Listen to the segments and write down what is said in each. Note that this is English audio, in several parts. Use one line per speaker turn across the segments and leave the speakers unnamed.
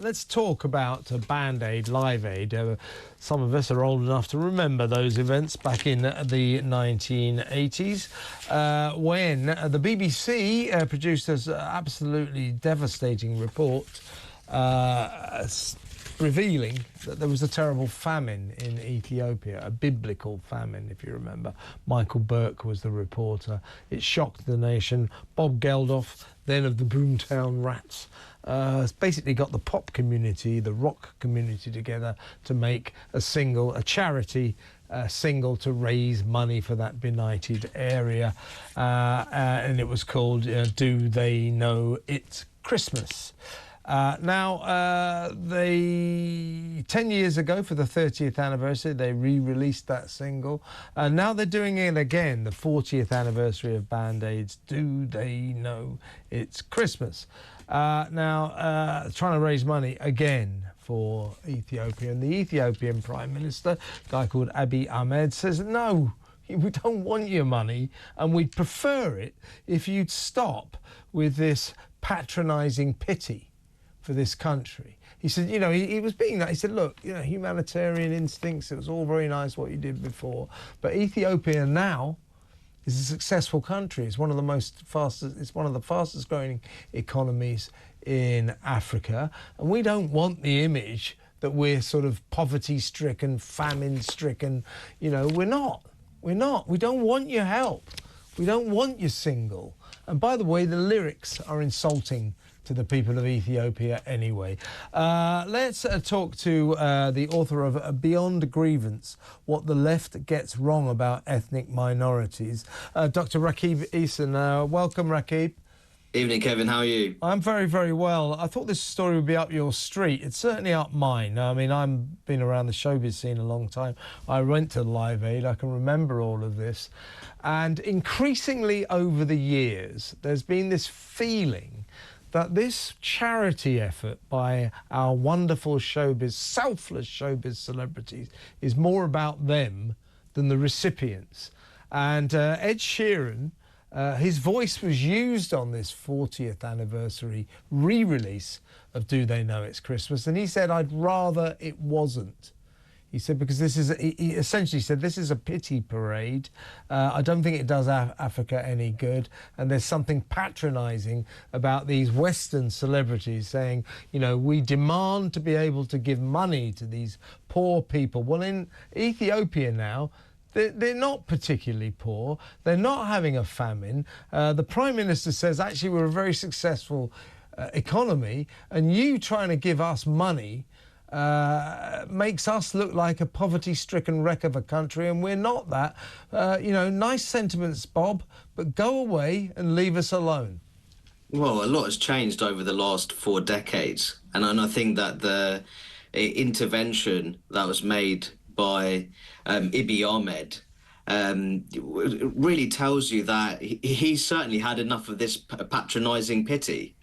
Let's talk about Band Aid, Live Aid. Some of us are old enough to remember those events back in the 1980s when the BBC produced this absolutely devastating report revealing that there was a terrible famine in Ethiopia, a biblical famine, if you remember. Michael Burke was the reporter. It shocked the nation. Bob Geldof, then of the Boomtown Rats, basically got the pop community, the rock community together to make a charity single to raise money for that benighted area. And it was called Do They Know It's Christmas? Now, 10 years ago, for the 30th anniversary, they re-released that single. Now they're doing it again, the 40th anniversary of Band Aid's Do They Know It's Christmas? Now, trying to raise money again for Ethiopia. And the Ethiopian Prime Minister, a guy called Abiy Ahmed, says, no, we don't want your money, and we'd prefer it if you'd stop with this patronising pity for this country. He said, he was being that. He said, look, humanitarian instincts, it was all very nice what you did before, but Ethiopia now is a successful country. It's one of the fastest growing economies in Africa, and we don't want the image that we're sort of poverty-stricken, famine-stricken. We're not. We don't want your help. We don't want your single. And by the way, the lyrics are insulting to the people of Ethiopia anyway. Let's talk to the author of Beyond Grievance, What the Left Gets Wrong About Ethnic Minorities, Dr. Rakib Ehsan. Welcome, Rakib.
Evening, Kevin. How are you?
I'm very, very well. I thought this story would be up your street. It's certainly up mine. I mean, I've been around the showbiz scene a long time. I went to Live Aid. I can remember all of this. And increasingly over the years, there's been this feeling that this charity effort by our wonderful showbiz, selfless showbiz celebrities, is more about them than the recipients. And Ed Sheeran, his voice was used on this 40th anniversary re-release of Do They Know It's Christmas? And he said, I'd rather it wasn't. He said, because he essentially said, this is a pity parade. I don't think it does Africa any good. And there's something patronising about these Western celebrities saying, we demand to be able to give money to these poor people. Well, in Ethiopia now, they're not particularly poor. They're not having a famine. The Prime Minister says, actually, we're a very successful economy, and you trying to give us money makes us look like a poverty-stricken wreck of a country, and we're not that. Nice sentiments, Bob, but go away and leave us alone.
Well, a lot has changed over the last 4 decades, and I think that the intervention that was made by Abiy Ahmed really tells you that he certainly had enough of this patronising pity.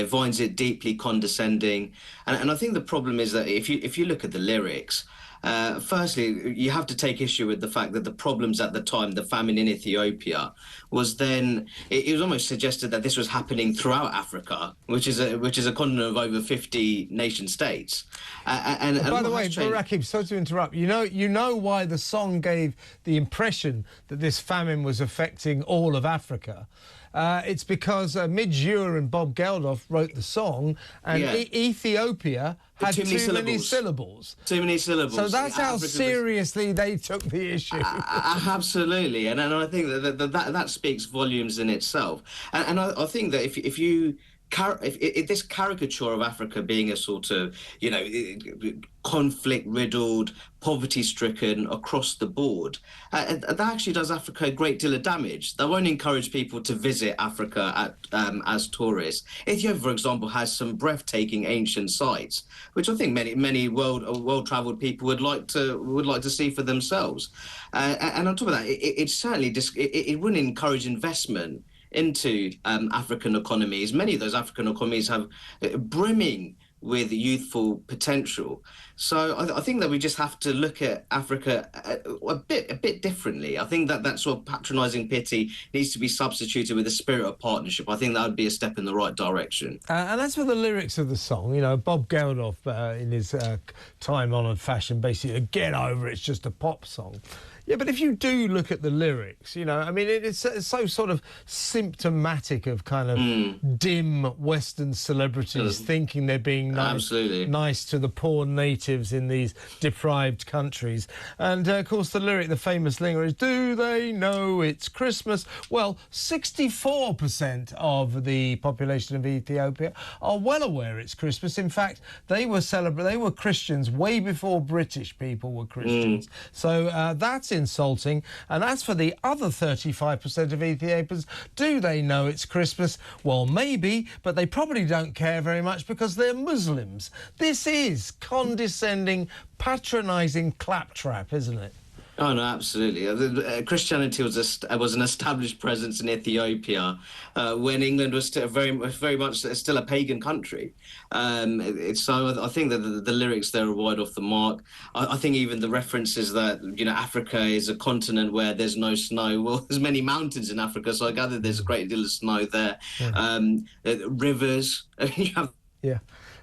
Finds it deeply condescending, and I think the problem is that if you look at the lyrics, firstly, you have to take issue with the fact that the problems at the time, the famine in Ethiopia, was then it was almost suggested that this was happening throughout Africa, which is a continent of over 50 nation states. And
by the way, Rakib, sorry to interrupt. You know why the song gave the impression that this famine was affecting all of Africa. It's because Midge Ure and Bob Geldof wrote the song, and Ethiopia had too many syllables.
Too many syllables.
So that's how seriously they took the issue.
Absolutely, and I think that speaks volumes in itself. And I think that if this caricature of Africa being a sort of, conflict-riddled, poverty-stricken across the board, that actually does Africa a great deal of damage. That won't encourage people to visit Africa as tourists. Ethiopia, for example, has some breathtaking ancient sites, which I think many well-travelled people would like to see for themselves. And on top of that, it certainly it wouldn't encourage investment into African economies. Many of those African economies have brimming with youthful potential. So I think that we just have to look at Africa a bit differently. I think that sort of patronising pity needs to be substituted with a spirit of partnership. I think that would be a step in the right direction.
And as for the lyrics of the song, you know, Bob Geldof, in his time-honoured fashion, basically, get over it, it's just a pop song. Yeah, but if you do look at the lyrics, you know, I mean, it's so sort of symptomatic of kind of dim Western celebrities thinking they're being nice to the poor natives in these deprived countries. And, of course, the famous lyric is, do they know it's Christmas? Well, 64% of the population of Ethiopia are well aware it's Christmas. In fact, they were Christians way before British people were Christians. So that's insulting. And as for the other 35% of Ethiopians, do they know it's Christmas? Well, maybe, but they probably don't care very much because they're Muslims. This is condescending, patronising claptrap, isn't it?
Oh no, absolutely. Christianity was an established presence in Ethiopia when England was still very much still a pagan country. So I think that the lyrics there are wide off the mark. I think even the references that, you know, Africa is a continent where there's no snow. Well, there's many mountains in Africa, so I gather there's a great deal of snow there. Rivers.
Yeah.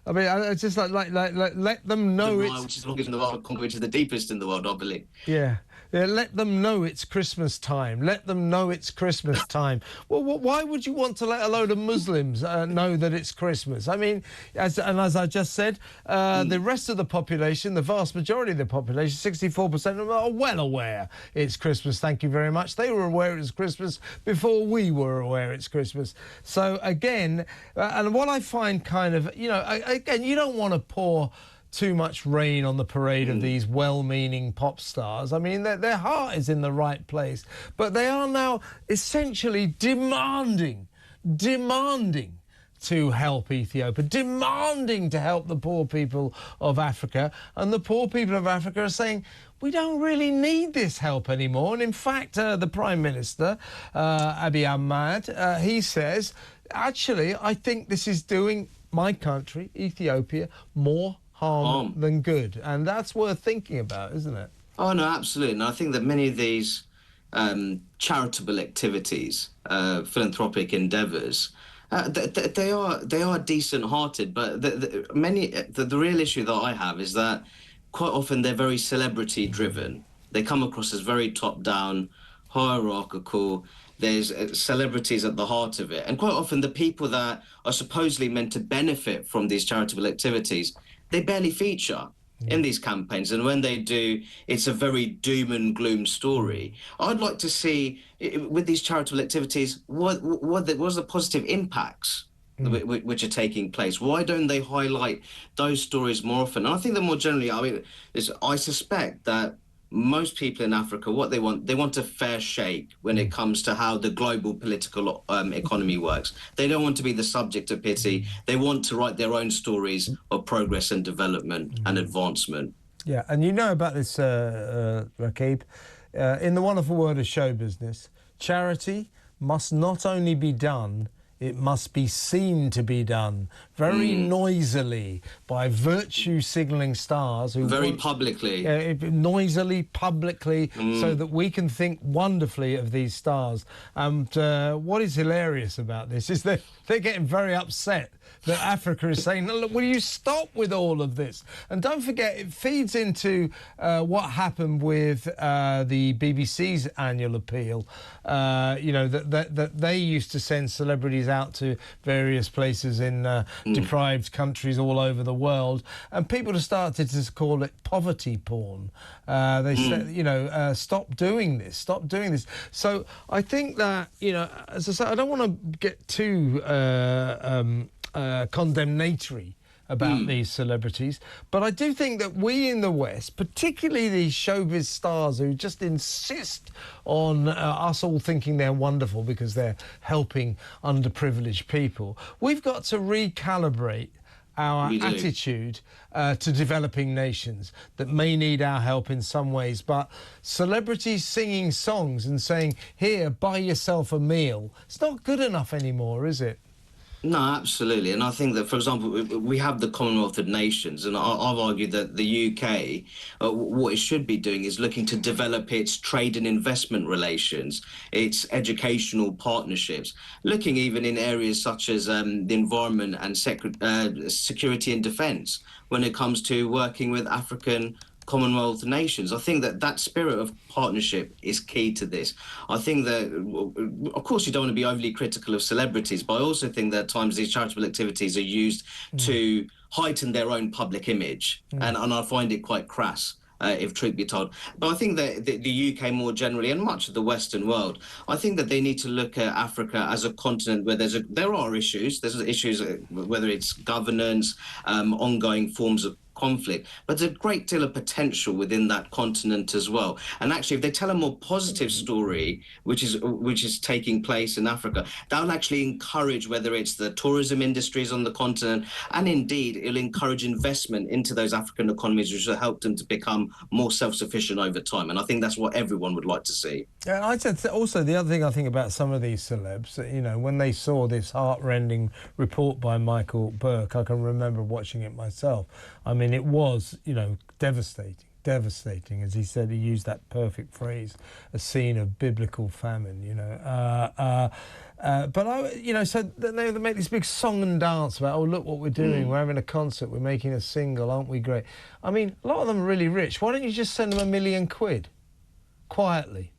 I mean, I just like let them know
which is the longest in the world, which is the deepest in the world, I believe.
Yeah. Yeah, let them know it's Christmas time. Let them know it's Christmas time. Well, why would you want to let a load of Muslims know that it's Christmas? I mean, as I just said, the rest of the population, the vast majority of the population, 64% of them are well aware it's Christmas. Thank you very much. They were aware it was Christmas before we were aware it's Christmas. So, again, and what I find kind of, you know, again, you don't want to pour too much rain on the parade of these well-meaning pop stars. I mean, their heart is in the right place, but they are now essentially demanding to help Ethiopia, demanding to help the poor people of Africa, and the poor people of Africa are saying, we don't really need this help anymore. And in fact, the Prime Minister, Abiy Ahmed, he says, actually, I think this is doing my country, Ethiopia, more harm than good. And that's worth thinking about, isn't it?
Oh, no, absolutely. And I think that many of these charitable activities, philanthropic endeavours, they are decent-hearted, but the real issue that I have is that quite often they're very celebrity-driven. They come across as very top-down, hierarchical. There's celebrities at the heart of it. And quite often the people that are supposedly meant to benefit from these charitable activities, they barely feature in these campaigns. And when they do, it's a very doom and gloom story. I'd like to see, with these charitable activities, what's the positive impacts which are taking place? Why don't they highlight those stories more often? And I think that more generally, I mean, I suspect that most people in Africa, what they want a fair shake when it comes to how the global political economy works. They don't want to be the subject of pity. They want to write their own stories of progress and development and advancement.
Yeah, and you know about this, Rakib, in the wonderful world of show business, charity must not only be done, it must be seen to be done very noisily by virtue-signalling stars who
very publicly,
noisily, publicly, so that we can think wonderfully of these stars. And what is hilarious about this is that they're getting very upset that Africa is saying, look, will you stop with all of this? And don't forget, it feeds into what happened with the BBC's annual appeal. You know, that they used to send celebrities out to various places in deprived countries all over the world, and people have started to call it poverty porn. They said, you know, stop doing this, stop doing this. So I think that, you know, as I say, I don't want to get too condemnatory about these celebrities, but I do think that we in the West, particularly these showbiz stars who just insist on us all thinking they're wonderful because they're helping underprivileged people, we've got to recalibrate our attitude to developing nations that may need our help in some ways. But celebrities singing songs and saying, here, buy yourself a meal, it's not good enough anymore, is it?
No, absolutely. And I think that, for example, we have the Commonwealth of Nations, and I've argued that the UK, what it should be doing is looking to develop its trade and investment relations, its educational partnerships, looking even in areas such as the environment and security and defence when it comes to working with African Commonwealth nations. I think that that spirit of partnership is key to this. I think that, of course, you don't want to be overly critical of celebrities, but I also think that at times these charitable activities are used to heighten their own public image, and I find it quite crass. If truth be told. But I think that the UK more generally, and much of the Western world, I think that they need to look at Africa as a continent where there are issues. There's issues, whether it's governance, ongoing forms of conflict, but there's a great deal of potential within that continent as well. And actually, if they tell a more positive story, which is taking place in Africa, that'll actually encourage, whether it's the tourism industries on the continent, and indeed it'll encourage investment into those African economies, which will help them to become more self-sufficient over time. And I think that's what everyone would like to see.
Yeah, I said also the other thing I think about some of these celebs, you know, when they saw this heart-rending report by Michael Burke, I can remember watching it myself. I mean, it was, you know, devastating, as he said. He used that perfect phrase, a scene of biblical famine, you know. But I, you know, so they make this big song and dance about, oh, look what we're doing, we're having a concert, we're making a single, aren't we great? I mean, a lot of them are really rich. Why don't you just send them £1 million quietly?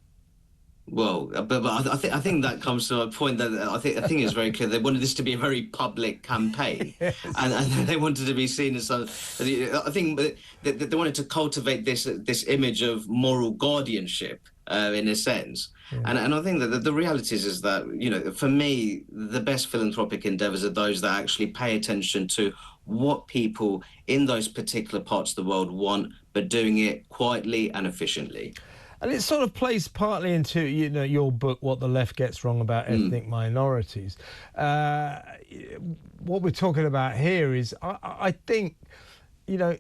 Well, but I think that comes to a point that I think it's very clear. They wanted this to be a very public campaign,
Yes.
and they wanted to be seen as some. I think they wanted to cultivate this image of moral guardianship, in a sense.
Yeah.
And I think that the reality is that, you know, for me, the best philanthropic endeavours are those that actually pay attention to what people in those particular parts of the world want, but doing it quietly and efficiently.
And it sort of plays partly into, you know, your book, What the Left Gets Wrong About Ethnic Minorities. What we're talking about here is, I think, you know,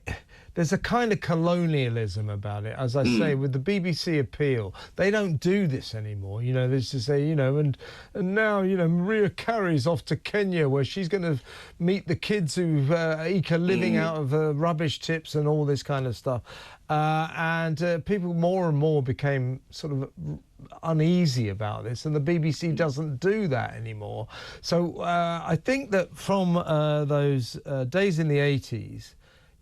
there's a kind of colonialism about it. As I say, with the BBC appeal, they don't do this anymore. You know, there's to say, you know, and now, you know, Maria Carey's off to Kenya, where she's going to meet the kids who eke a living out of rubbish tips and all this kind of stuff. And people more and more became sort of uneasy about this, and the BBC doesn't do that anymore. So I think that from those days in the 80s,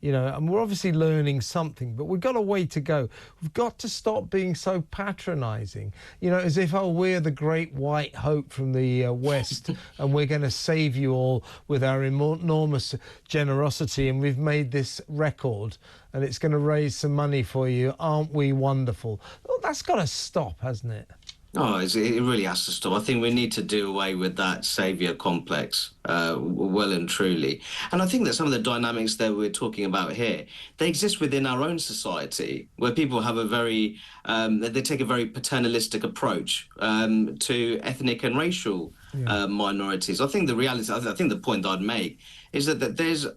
you know, and we're obviously learning something, but we've got a way to go. We've got to stop being so patronising, you know, as if, oh, we're the great white hope from the West and we're going to save you all with our enormous generosity, and we've made this record and it's going to raise some money for you. Aren't we wonderful? Well, that's got to stop, hasn't it?
Oh, it really has to stop. I think we need to do away with that saviour complex, well and truly. And I think that some of the dynamics that we're talking about here, they exist within our own society, where people have they take a very paternalistic approach to ethnic and racial minorities. I think the reality, I think the point I'd make is that there's,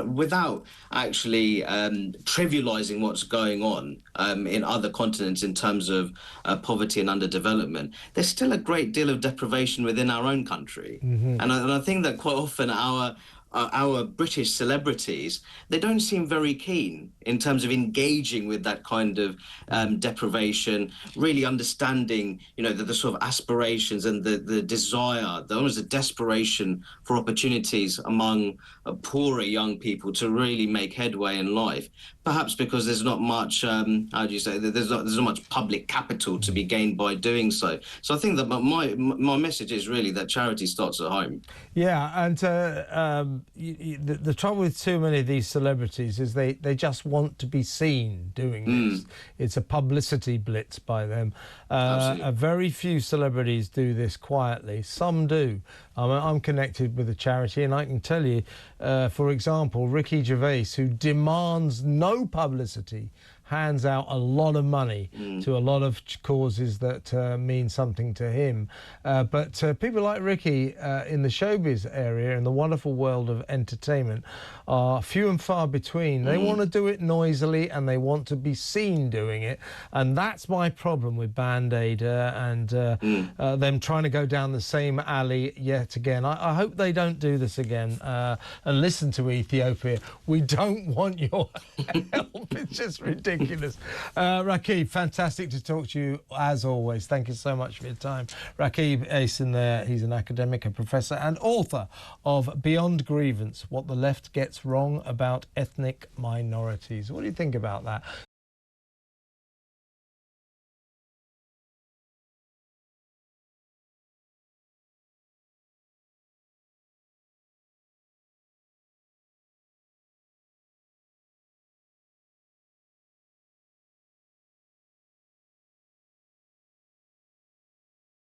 without actually trivializing what's going on in other continents in terms of poverty and underdevelopment, there's still a great deal of deprivation within our own country. And I think that quite often our British celebrities, they don't seem very keen in terms of engaging with that kind of deprivation, really understanding, you know, the sort of aspirations and the desire, almost the desperation for opportunities among poorer young people to really make headway in life. Perhaps because there's not much, how do you say, there's not much public capital to be gained by doing so. So I think that my message is really that charity starts at home.
Yeah, and the trouble with too many of these celebrities is they just want to be seen doing this. It's a publicity blitz by them. Very few celebrities do this quietly. Some do. I'm connected with a charity, and I can tell you, for example, Ricky Gervais, who demands no publicity, hands out a lot of money to a lot of causes that mean something to him. But people like Ricky in the showbiz area, in the wonderful world of entertainment, are few and far between. They want to do it noisily and they want to be seen doing it. And that's my problem with Band Aid and them trying to go down the same alley yet again. I hope they don't do this again. And listen to Ethiopia. We don't want your help. It's just ridiculous. Rakib, fantastic to talk to you as always. Thank you so much for your time. Rakib Asin there, he's an academic, a professor and author of Beyond Grievance, What the Left Gets Wrong About Ethnic Minorities. What do you think about that?